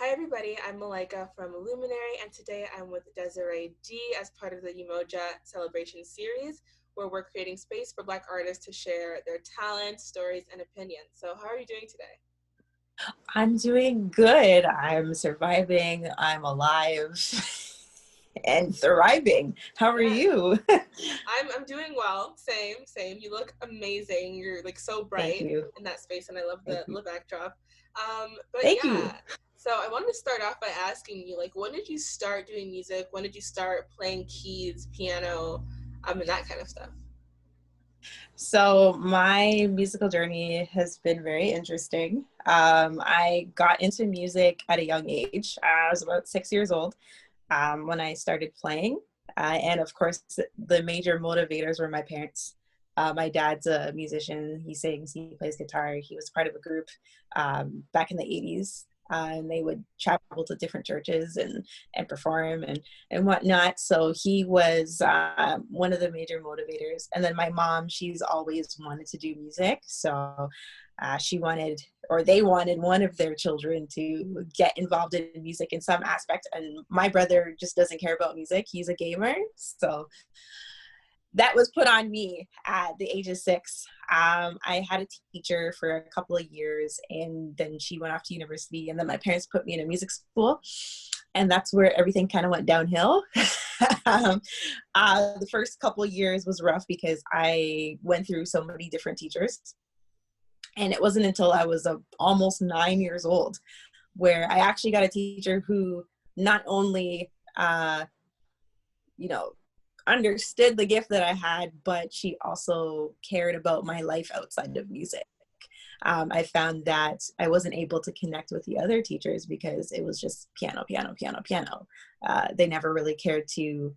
Hi everybody, I'm Malika from Luminary, and today I'm with Desarae Dee as part of the UMOJA celebration series, where we're creating space for Black artists to share their talents, stories, and opinions. So how are you doing today? I'm doing good. I'm surviving. I'm alive and thriving. How are Yes, you? I'm doing well. Same. You look amazing. You're like so Thank bright you. in that space, and I love Thank you. the backdrop. But Thank yeah, you. so I wanted to start off by asking you, like, when did you start doing music? When did you start playing keys, piano, and that kind of stuff? So my musical journey has been very interesting. I got into music at a young age. I was about 6 years old when I started playing. And of course, the major motivators were my parents. My dad's a musician. He sings, he plays guitar. He was part of a group back in the 80s. And they would travel to different churches and perform and whatnot. So he was one of the major motivators. And then my mom, she's always wanted to do music. So she wanted, or they wanted one of their children to get involved in music in some aspect. And my brother just doesn't care about music. He's a gamer. So that was put on me at the age of 6. I had a teacher for a couple of years, and then she went off to university, and then my parents put me in a music school, and that's where everything kind of went downhill. The first couple of years was rough because I went through so many different teachers, and it wasn't until I was almost 9 years old where I actually got a teacher who not only, you know, understood the gift that I had, but she also cared about my life outside of music. I found that I wasn't able to connect with the other teachers because it was just piano, piano, piano, piano. They never really cared to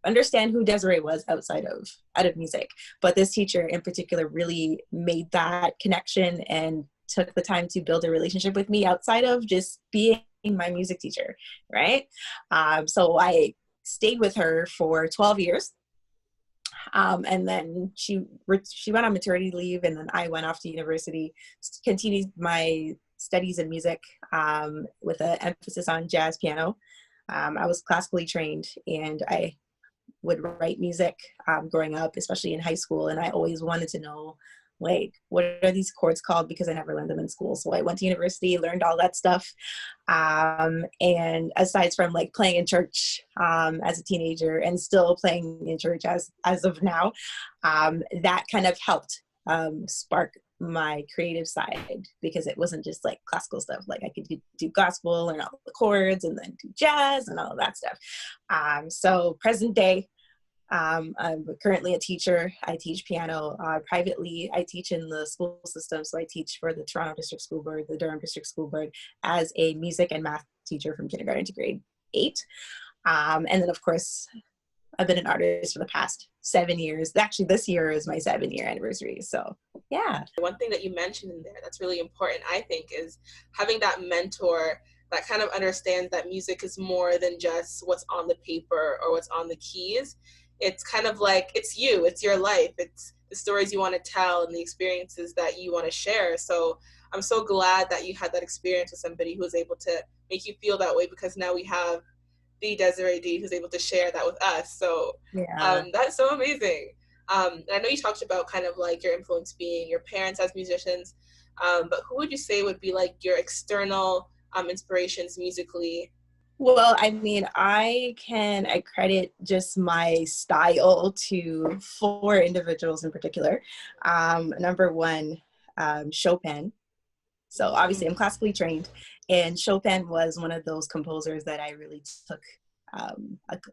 understand who Desarae was out of music. But this teacher in particular really made that connection and took the time to build a relationship with me outside of just being my music teacher, right? So I stayed with her for 12 years. And then she went on maternity leave, and then I went off to university, continued my studies in music with an emphasis on jazz piano. I was classically trained, and I would write music growing up, especially in high school. And I always wanted to know, like, what are these chords called? Because I never learned them in school. So I went to university, learned all that stuff. And aside from like playing in church as a teenager and still playing in church as of now, that kind of helped spark my creative side, because it wasn't just like classical stuff. Like I could do gospel, learn all the chords, and then do jazz and all of that stuff. So present day, I'm currently a teacher. I teach piano privately. I teach in the school system. So I teach for the Toronto District School Board, the Durham District School Board, as a music and math teacher from kindergarten to grade 8. And then, of course, I've been an artist for the past 7 years. Actually, this year is my 7-year anniversary. So, yeah. One thing that you mentioned in there that's really important, I think, is having that mentor that kind of understands that music is more than just what's on the paper or what's on the keys. It's kind of like it's you, it's your life, it's the stories you want to tell and the experiences that you want to share. So I'm so glad that you had that experience with somebody who was able to make you feel that way, because now we have the Desarae Dee who's able to share that with us. So Yeah. that's so amazing. And I know you talked about kind of like your influence being your parents as musicians, but who would you say would be like your external inspirations musically? Well, I mean, I credit just my style to 4 individuals in particular. Number one, Chopin. So obviously I'm classically trained, and Chopin was one of those composers that I really took,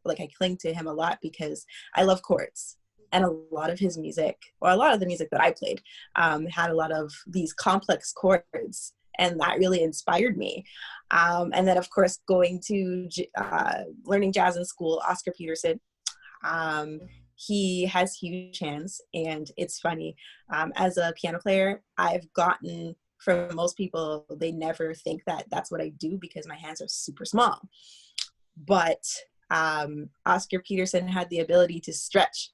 like I cling to him a lot because I love chords. And a lot of his music, or a lot of the music that I played, had a lot of these complex chords, and that really inspired me. And then, of course, going to learning jazz in school, Oscar Peterson. Um, he has huge hands, and it's funny. As a piano player, I've gotten, from most people, they never think that that's what I do because my hands are super small. But Oscar Peterson had the ability to stretch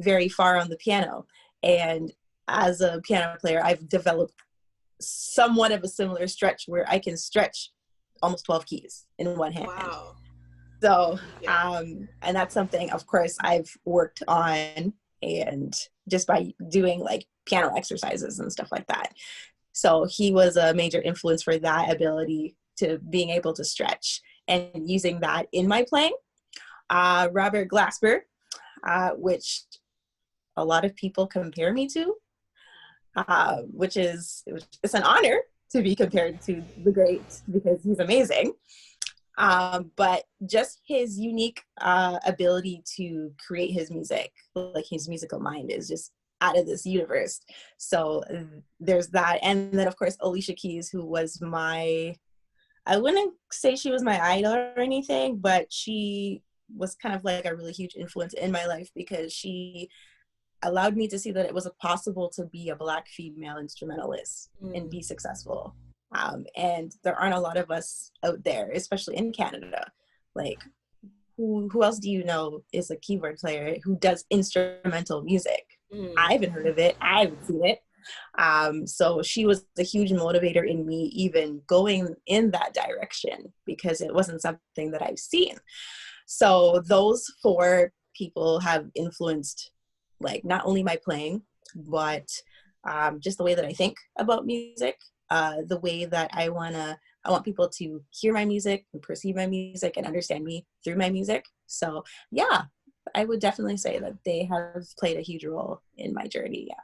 very far on the piano. And as a piano player, I've developed somewhat of a similar stretch where I can stretch almost 12 keys in one hand. Wow. So, Yeah. and that's something, of course, I've worked on, and just by doing like piano exercises and stuff like that. So he was a major influence for that ability to being able to stretch and using that in my playing. Robert Glasper, which a lot of people compare me to, which is, it's an honor to be compared to the great, because he's amazing. But just his unique ability to create his music, like his musical mind, is just out of this universe. So there's that. And then of course Alicia Keys, who was my, I wouldn't say she was my idol or anything, but she was kind of like a really huge influence in my life, because she allowed me to see that it was possible to be a Black female instrumentalist and be successful. And there aren't a lot of us out there, especially in Canada. Like, who else do you know is a keyboard player who does instrumental music? I haven't heard of it. I haven't seen it. So she was a huge motivator in me even going in that direction, because it wasn't something that I've seen. So those four people have influenced, like, not only my playing, but just the way that I think about music, the way that I want people to hear my music and perceive my music and understand me through my music. So yeah, I would definitely say that they have played a huge role in my journey. Yeah.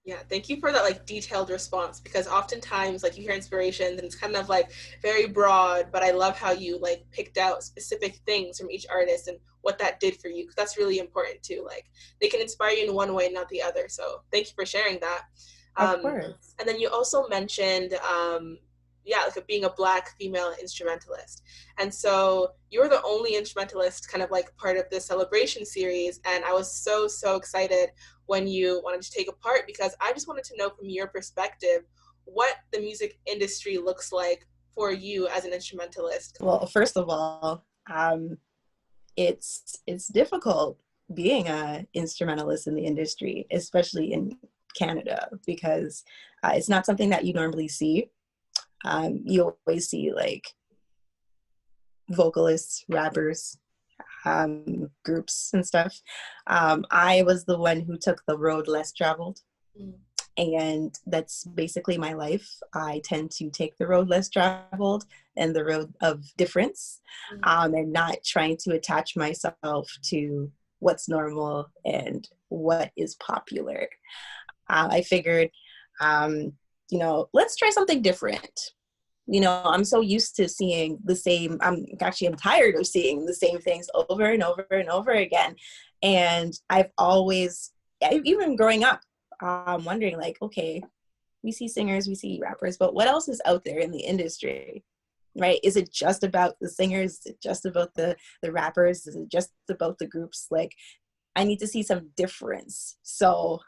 Yeah, thank you for that like detailed response, because oftentimes like you hear inspirations and it's kind of like very broad, but I love how you like picked out specific things from each artist and what that did for you, because that's really important too. Like they can inspire you in one way, not the other. So thank you for sharing that. Of course. And then you also mentioned yeah, like being a Black female instrumentalist. And so you were the only instrumentalist kind of like part of this celebration series. And I was so excited when you wanted to take a part, because I just wanted to know from your perspective what the music industry looks like for you as an instrumentalist. Well, first of all, it's difficult being an instrumentalist in the industry, especially in Canada, because it's not something that you normally see. You always see like vocalists, rappers, groups and stuff. I was the one who took the road less traveled. And that's basically my life. I tend to take the road less traveled and the road of difference, and not trying to attach myself to what's normal and what is popular. I figured, let's try something different. I'm so used to seeing the same, I'm tired of seeing the same things over and over and over again. And I've always, even growing up, wondering like, okay, we see singers, we see rappers, but what else is out there in the industry, right? Is it just about the singers? Is it just about the rappers? Is it just about the groups? Like, I need to see some difference. So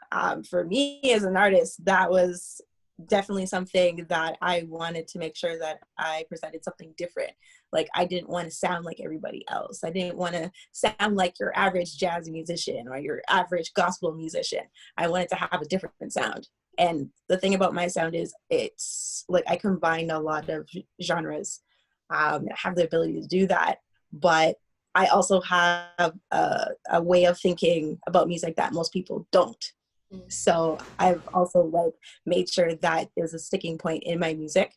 for me as an artist, that was definitely something that I wanted to make sure that I presented something different. Like, I didn't want to sound like everybody else. I didn't want to sound like your average jazz musician or your average gospel musician. I wanted to have a different sound. And the thing about my sound is it's like I combine a lot of genres. I have the ability to do that, but I also have a way of thinking about music that most people don't. So I've also like made sure that there's a sticking point in my music.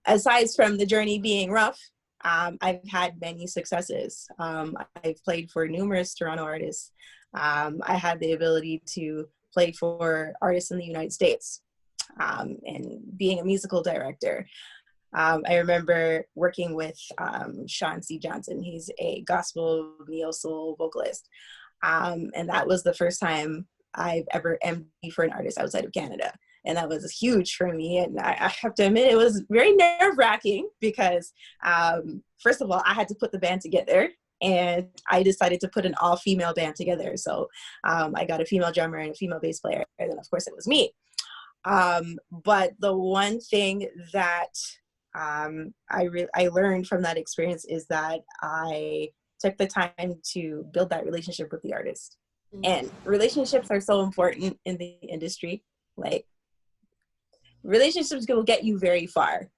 Aside from the journey being rough, I've had many successes. I've played for numerous Toronto artists. I had the ability to play for artists in the United States, and being a musical director. I remember working with Sean C. Johnson. He's a gospel neo-soul vocalist. And that was the first time I've ever MD for an artist outside of Canada. And that was huge for me. And I have to admit, it was very nerve-wracking because, first of all, I had to put the band together. And I decided to put an all-female band together. So I got a female drummer and a female bass player. And then, of course, it was me. But the one thing that I learned from that experience is that I took the time to build that relationship with the artist. And relationships are so important in the industry. Like, relationships will get you very far,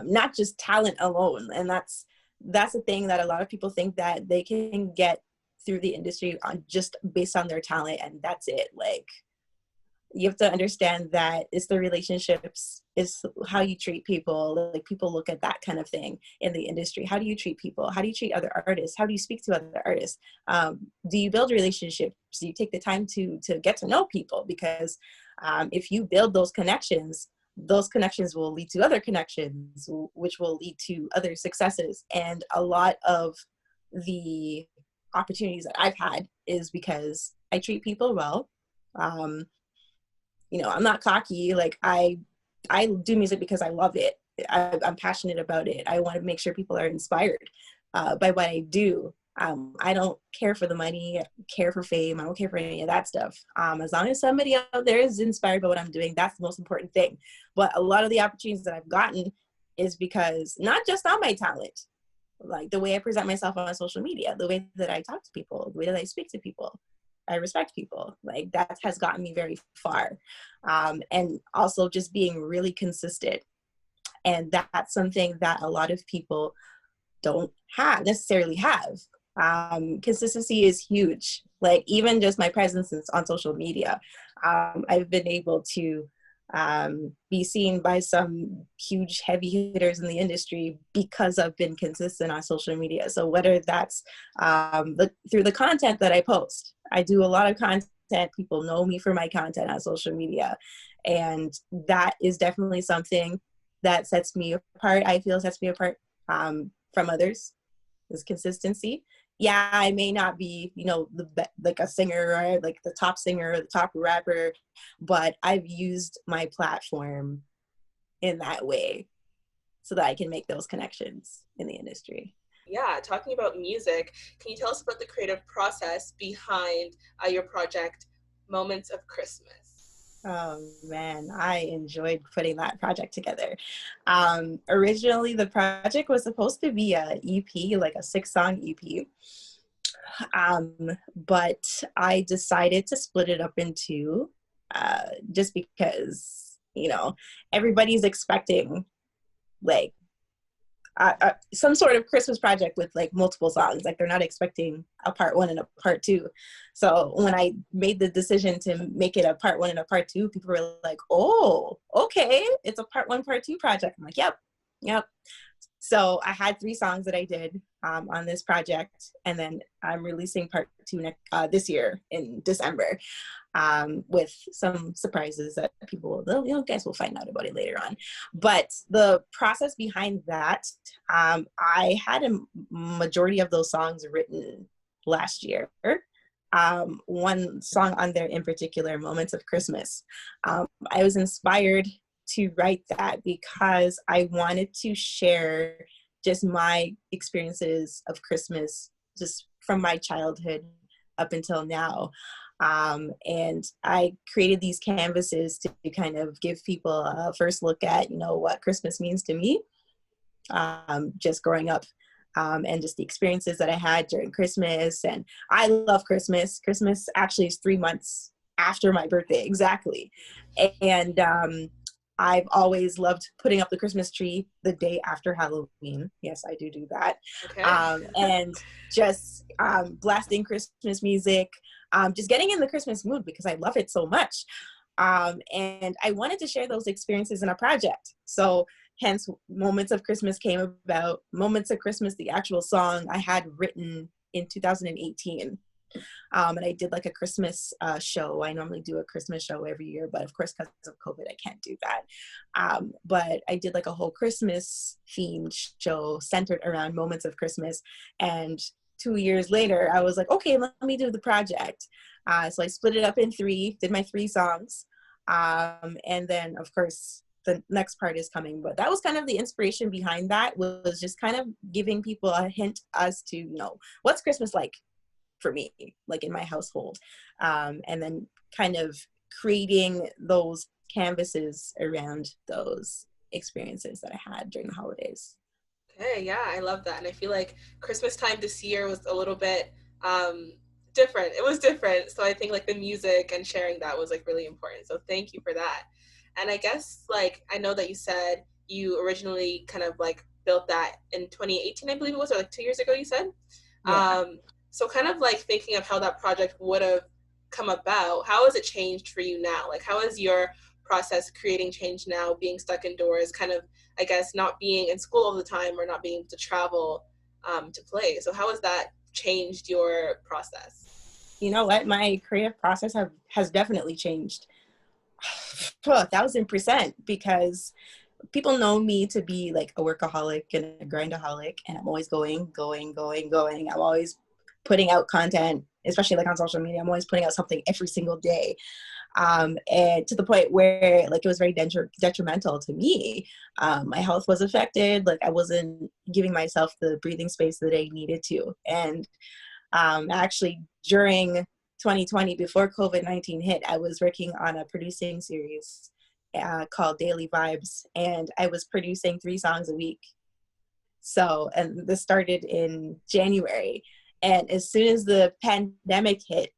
not just talent alone. And that's the thing that a lot of people think, that they can get through the industry on just based on their talent, and that's it. Like, you have to understand that it's the relationships, is how you treat people. Like, people look at that kind of thing in the industry. How do you treat people? How do you treat other artists? How do you speak to other artists? Do you build relationships? Do you take the time to get to know people? Because if you build those connections will lead to other connections, which will lead to other successes. And a lot of the opportunities that I've had is because I treat people well. You know, I'm not cocky. Like, I do music because I love it. I'm passionate about it. I want to make sure people are inspired by what I do. I don't care for the money, care for fame. I don't care for any of that stuff. As long as somebody out there is inspired by what I'm doing, that's the most important thing. But a lot of the opportunities that I've gotten is because not just on my talent, like the way I present myself on social media, the way that I talk to people, the way that I speak to people. I respect people. Like, that has gotten me very far. And also just being really consistent. And that's something that a lot of people don't necessarily have. Consistency is huge. Like, even just my presence on social media, I've been able to be seen by some huge heavy hitters in the industry because I've been consistent on social media. So whether that's through the content that I post, I do a lot of content. People know me for my content on social media. And that is definitely something that sets me apart. I feel sets me apart from others, is consistency. Yeah, I may not be, you know, like a singer, or like the top singer or the top rapper, but I've used my platform in that way so that I can make those connections in the industry. Yeah, talking about music, can you tell us about the creative process behind your project, Moments of Christmas? Oh man, I enjoyed putting that project together. Originally, the project was supposed to be a EP, like a 6-song EP. But I decided to split it up into just because, you know, everybody's expecting like some sort of Christmas project with like multiple songs. Like, they're not expecting a part 1 and a part 2. So when I made the decision to make it a part 1 and a part 2, people were like, oh, okay, it's a part 1, part 2 project. I'm like, yep. So I had 3 songs that I did on this project, and then I'm releasing part 2 this year in December, with some surprises that people, guys will find out about it later on. But the process behind that, I had a majority of those songs written last year. One song on there in particular, Moments of Christmas, I was inspired to write that because I wanted to share just my experiences of Christmas just from my childhood up until now. And I created these canvases to kind of give people a first look at, you know, what Christmas means to me, just growing up, and just the experiences that I had during Christmas. And I love Christmas. Christmas actually is 3 months after my birthday, exactly. And I've always loved putting up the Christmas tree the day after Halloween. Yes, I do that. Okay. And just blasting Christmas music, just getting in the Christmas mood because I love it so much. And I wanted to share those experiences in a project. So hence Moments of Christmas came about. Moments of Christmas, the actual song, I had written in 2018. And I did like a Christmas show. I normally do a Christmas show every year, but of course, because of COVID, I can't do that. But I did like a whole Christmas themed show centered around Moments of Christmas. And 2 years later, I was like, okay, let me do the project. So I split it up in 3, did my 3 songs. And then of course, the next part is coming. But that was kind of the inspiration behind that, was just kind of giving people a hint as to, you know, what's Christmas like for me, like in my household, and then kind of creating those canvases around those experiences that I had during the holidays. Okay, yeah, I love that. And I feel like Christmas time this year was a little bit different. It was different. So I think like the music and sharing that was like really important. So thank you for that. And I guess, like, I know that you said you originally kind of like built that in 2018, I believe it was, or like 2 years ago, you said. Yeah. So kind of like thinking of how that project would have come about, how has it changed for you now? Like, how is your process creating change now, being stuck indoors, kind of, I guess, not being in school all the time or not being able to travel to play? So how has that changed your process? You know what? My creative process has definitely changed 1,000%, because people know me to be like a workaholic and a grindaholic, and I'm always going. I'm always putting out content, especially like on social media. I'm always putting out something every single day. And to the point where like it was very detrimental to me. My health was affected. Like I wasn't giving myself the breathing space that I needed to. And actually during 2020, before COVID-19 hit, I was working on a producing series called Daily Vibes, and I was producing 3 songs a week. So, and this started in January. And as soon as the pandemic hit,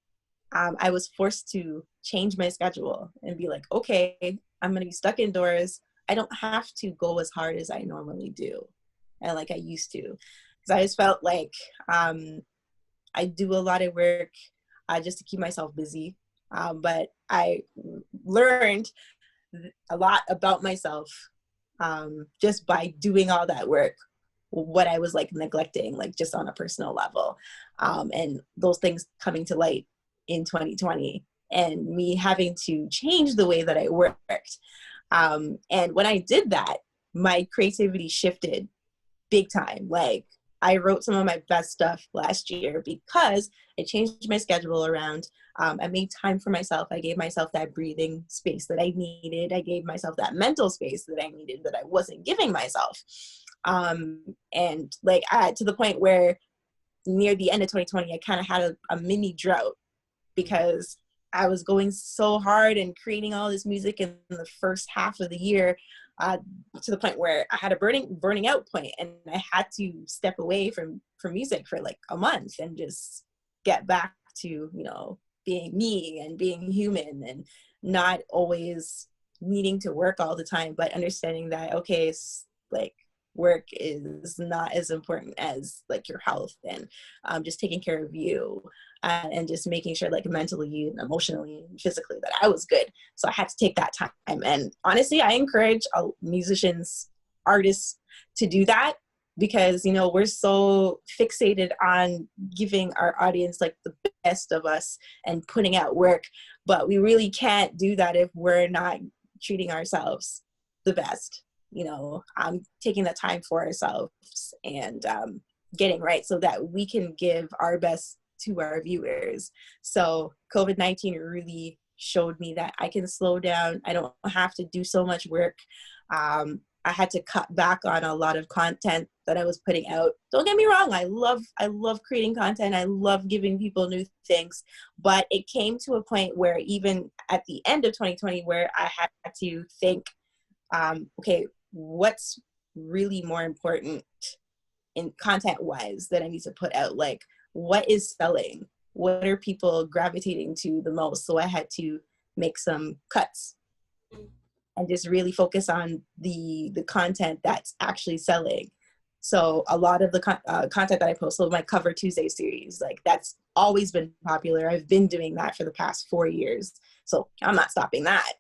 I was forced to change my schedule and be like, okay, I'm going to be stuck indoors. I don't have to go as hard as I normally do and like I used to. Because I just felt like I do a lot of work just to keep myself busy. But I learned a lot about myself just by doing all that work, what I was like neglecting, like just on a personal level. And those things coming to light in 2020 and me having to change the way that I worked. And when I did that, my creativity shifted big time. Like I wrote some of my best stuff last year because I changed my schedule around. I made time for myself. I gave myself that breathing space that I needed. I gave myself that mental space that I needed that I wasn't giving myself. And like to the point where near the end of 2020, I kind of had a mini drought because I was going so hard and creating all this music in the first half of the year to the point where I had a burning out point, and I had to step away from music for like a month and just get back to, you know, being me and being human and not always needing to work all the time, but understanding that, okay, it's like work is not as important as like your health and just taking care of you and just making sure like mentally and emotionally and physically that I was good. So I had to take that time. And honestly, I encourage musicians, artists to do that, because, you know, we're so fixated on giving our audience like the best of us and putting out work, but we really can't do that if we're not treating ourselves the best. You know, taking the time for ourselves and getting right so that we can give our best to our viewers. So COVID-19 really showed me that I can slow down. I don't have to do so much work. I had to cut back on a lot of content that I was putting out. Don't get me wrong, I love creating content. I love giving people new things. But it came to a point where even at the end of 2020, where I had to think, okay, what's really more important in content wise that I need to put out? Like, what is selling? What are people gravitating to the most? So I had to make some cuts and just really focus on the content that's actually selling. So a lot of the content that I post, so my Cover Tuesday series, like that's always been popular. I've been doing that for the past 4 years. So I'm not stopping that.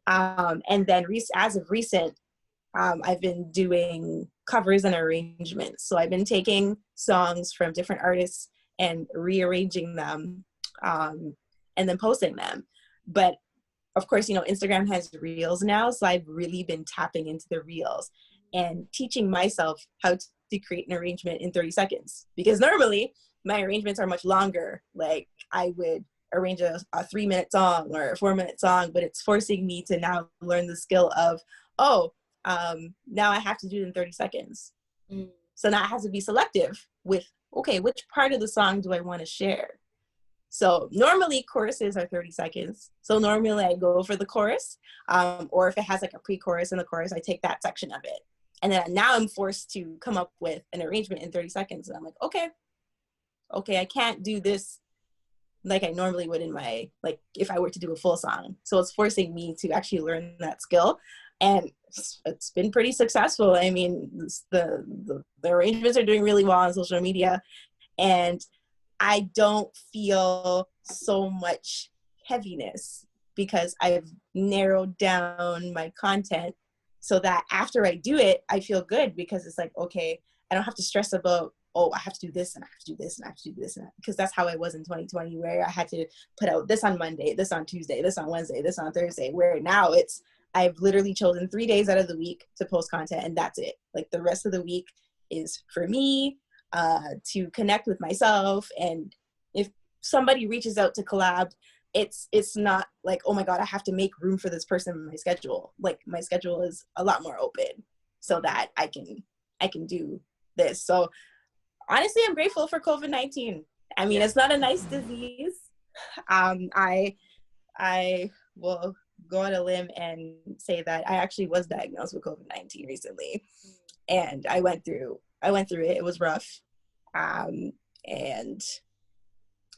And then as of recent, I've been doing covers and arrangements. So I've been taking songs from different artists and rearranging them and then posting them. But of course, you know, Instagram has reels now. So I've really been tapping into the reels and teaching myself how to create an arrangement in 30 seconds. Because normally my arrangements are much longer. Like I would arrange a 3-minute song or a 4-minute song, but it's forcing me to now learn the skill of, now I have to do it in 30 seconds. So now I have to be selective with, okay, which part of the song do I want to share? So normally choruses are 30 seconds. So normally I go for the chorus, or if it has like a pre-chorus and the chorus, I take that section of it. And then now I'm forced to come up with an arrangement in 30 seconds. And I'm like, okay, I can't do this like I normally would in my, like if I were to do a full song. So it's forcing me to actually learn that skill. And it's been pretty successful. I mean, the arrangements are doing really well on social media, and I don't feel so much heaviness because I've narrowed down my content so that after I do it, I feel good because it's like, okay, I don't have to stress about, oh, I have to do this and I have to do this and I have to do this. Because that's how I was in 2020, where I had to put out this on Monday, this on Tuesday, this on Wednesday, this on Thursday, where now I've literally chosen 3 days out of the week to post content, and that's it. Like the rest of the week is for me, to connect with myself. And if somebody reaches out to collab, it's not like, oh my God, I have to make room for this person in my schedule. Like my schedule is a lot more open so that I can do this. So honestly, I'm grateful for COVID-19. I mean, it's not a nice disease. I will go on a limb and say that I actually was diagnosed with COVID-19 recently, and I went through it. It was rough. And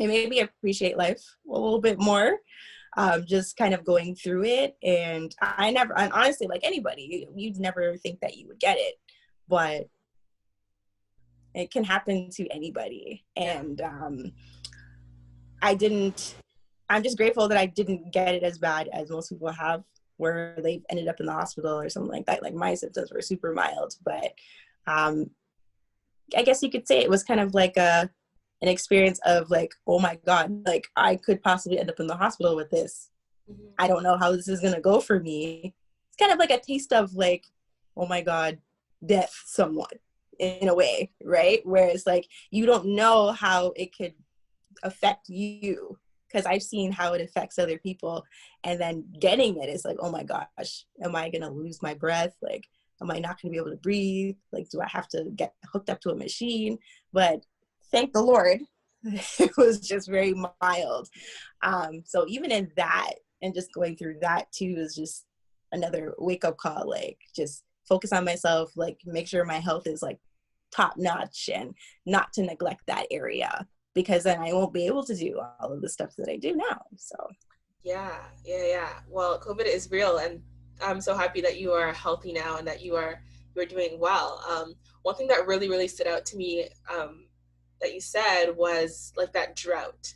it made me appreciate life a little bit more, just kind of going through it. And I honestly, like anybody, you'd never think that you would get it, but it can happen to anybody. And I'm just grateful that I didn't get it as bad as most people have, where they've ended up in the hospital or something like that. Like my symptoms were super mild, but I guess you could say it was kind of like an experience of like, oh my God, like I could possibly end up in the hospital with this. Mm-hmm. I don't know how this is going to go for me. It's kind of like a taste of like, oh my God, death somewhat in a way, right? Where it's like, you don't know how it could affect you, because I've seen how it affects other people. And then getting it is like, oh my gosh, am I going to lose my breath? Like, am I not going to be able to breathe? Like, do I have to get hooked up to a machine? But thank the Lord, it was just very mild. So even in that, and just going through that too, is just another wake up call. Like, just focus on myself, like make sure my health is like top notch, and not to neglect that area, because then I won't be able to do all of the stuff that I do now. So yeah. Well, COVID is real, and I'm so happy that you are healthy now and that you're doing well. One thing that really stood out to me, that you said, was like that drought.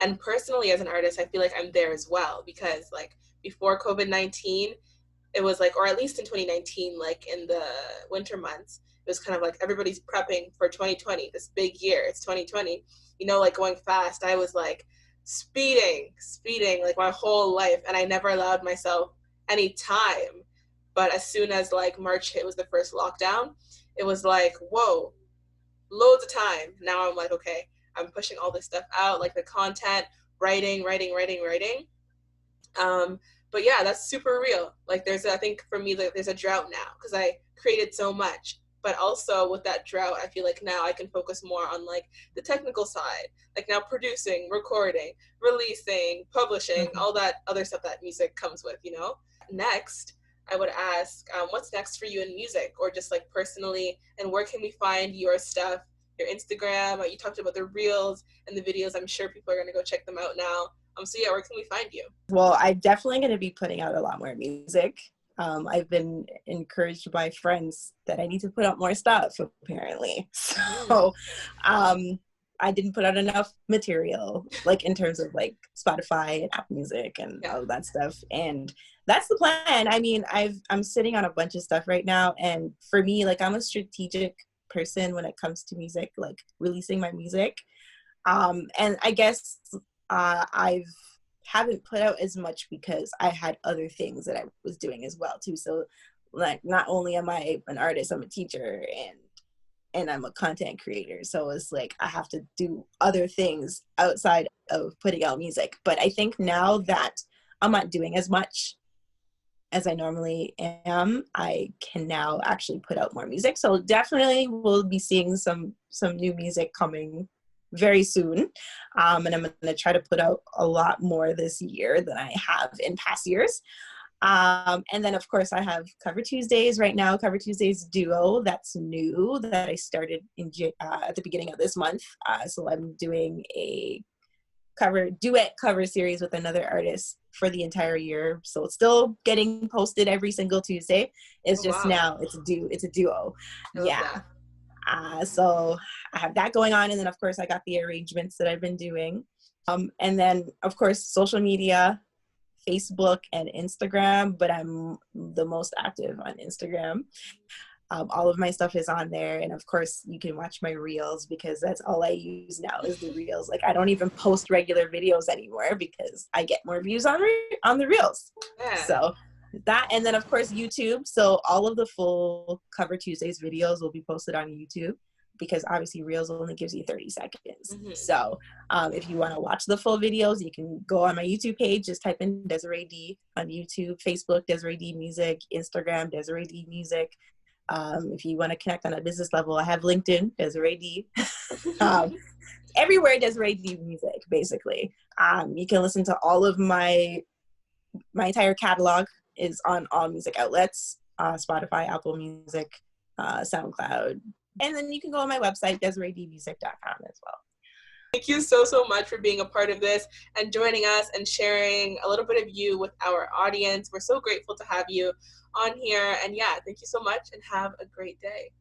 And personally, as an artist, I feel like I'm there as well, because like before COVID-19, it was like, or at least in 2019, like in the winter months, it was kind of like everybody's prepping for 2020, this big year. It's 2020, you know, like going fast. I was like speeding like my whole life, and I never allowed myself any time. But as soon as like March hit, was the first lockdown, it was like, whoa, loads of time. Now I'm like, okay, I'm pushing all this stuff out, like the content, writing. But yeah, that's super real. Like I think for me, like, there's a drought now because I created so much. But also with that drought, I feel like now I can focus more on like the technical side, like now producing, recording, releasing, publishing, all that other stuff that music comes with, you know? Next, I would ask, what's next for you in music, or just like personally, and where can we find your stuff, your Instagram? You talked about the reels and the videos. I'm sure people are going to go check them out now. So yeah, where can we find you? Well, I'm definitely going to be putting out a lot more music. I've been encouraged by friends that I need to put out more stuff, apparently. So I didn't put out enough material, like in terms of like Spotify and Apple Music and all of that stuff. And that's the plan. I mean, I'm sitting on a bunch of stuff right now. And for me, like, I'm a strategic person when it comes to music, like releasing my music. And I guess I haven't put out as much because I had other things that I was doing as well too. So like, not only am I an artist, I'm a teacher and I'm a content creator. So it's like, I have to do other things outside of putting out music. But I think now that I'm not doing as much as I normally am, I can now actually put out more music. So definitely we'll be seeing some new music coming very soon. And I'm going to try to put out a lot more this year than I have in past years. And then of course I have Cover Tuesdays right now, Cover Tuesdays duo, that's new, that I started at the beginning of this month. So I'm doing a duet cover series with another artist for the entire year. So it's still getting posted every single Tuesday. It's Oh, just wow. now it's a duo. I love Yeah. that. So I have that going on. And then of course I got the arrangements that I've been doing. And then of course social media, Facebook and Instagram, but I'm the most active on Instagram. All of my stuff is on there, and of course you can watch my reels, because that's all I use now is the reels. Like I don't even post regular videos anymore because I get more views on the reels. Yeah. So that, and then of course YouTube. So all of the full Cover Tuesdays videos will be posted on YouTube, because obviously reels only gives you 30 seconds. Mm-hmm. So if you want to watch the full videos, you can go on my YouTube page, just type in Desarae Dee on YouTube, Facebook Desarae Dee Music, Instagram Desarae Dee Music. If you want to connect on a business level, I have LinkedIn, Desarae Dee. Everywhere Desarae Dee Music, basically. You can listen to all of my entire catalog is on all music outlets, Spotify, Apple Music, SoundCloud. And then you can go on my website, DesaraeDeeMusic.com as well. Thank you so, so much for being a part of this and joining us and sharing a little bit of you with our audience. We're so grateful to have you on here. And yeah, thank you so much and have a great day.